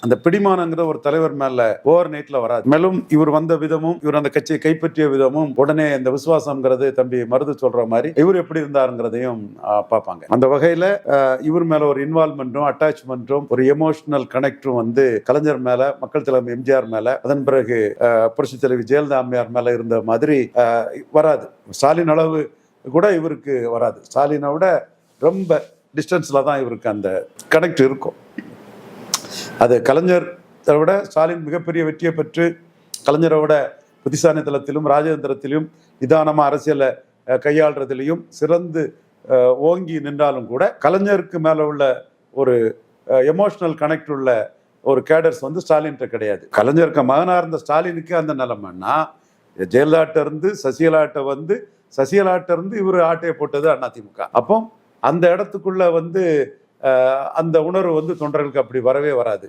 அந்த பிடிமானங்கிற ஒரு தலைவர் மேல ஓவர் நைட்ல வராது. மேலும் இவர் வந்த விதமும் இவர் அந்த கட்சியை கைப்பற்றிய விதமும் உடனே இந்த விசுவாசம்ங்கிறது தம்பி மருது சொல்ற மாதிரி இவர் எப்படி இருந்தாருங்கிறதையும் பார்ப்பாங்க. அந்த வகையில இவர் மேல ஒரு இன்வால்மெண்ட்டும் அட்டாச்மெண்ட்டும் ஒரு எமோஷனல் கனெக்டும் வந்து கலைஞர் மேல, மக்கள் தலைவர் எம்ஜிஆர் மேல, அதன் பிறகு புரட்சி தலைவி ஜெயலலிதா அம்மையார் மேல இருந்த மாதிரி வராது. ஸ்டாலின் அளவு கூட இவருக்கு வராது. ஸ்டாலினை விட ரொம்ப டிஸ்டன்ஸ்ல தான் இவருக்கு அந்த கனெக்ட் இருக்கும். அது கலைஞர் விட ஸ்டாலின் மிகப்பெரிய வெற்றியை பெற்று கலைஞரை விட புத்திசாலி தளத்திலும் ராஜதந்திரத்திலும் நிதானமா அரசியலை கையாளுறதிலையும் சிறந்து ஓங்கி நின்றாலும் கூட கலைஞருக்கு மேல உள்ள ஒரு எமோஷனல் கனெக்ட் உள்ள ஒரு கேடர்ஸ் வந்து ஸ்டாலின்கிட்ட கிடையாது. கலைஞருக்கு மகனா இருந்த ஸ்டாலினுக்கு அந்த நிலைமைன்னா ஜெயலலிதாட்ட இருந்து சசிகலாட்ட வந்து சசிகலாட்ட இருந்து இவர் ஆட்டையை போட்டது அதிமுக. அப்போ அந்த இடத்துக்குள்ள வந்து அந்த உணர்வு வந்து தொண்டர்களுக்கு அப்படி வரவே வராது.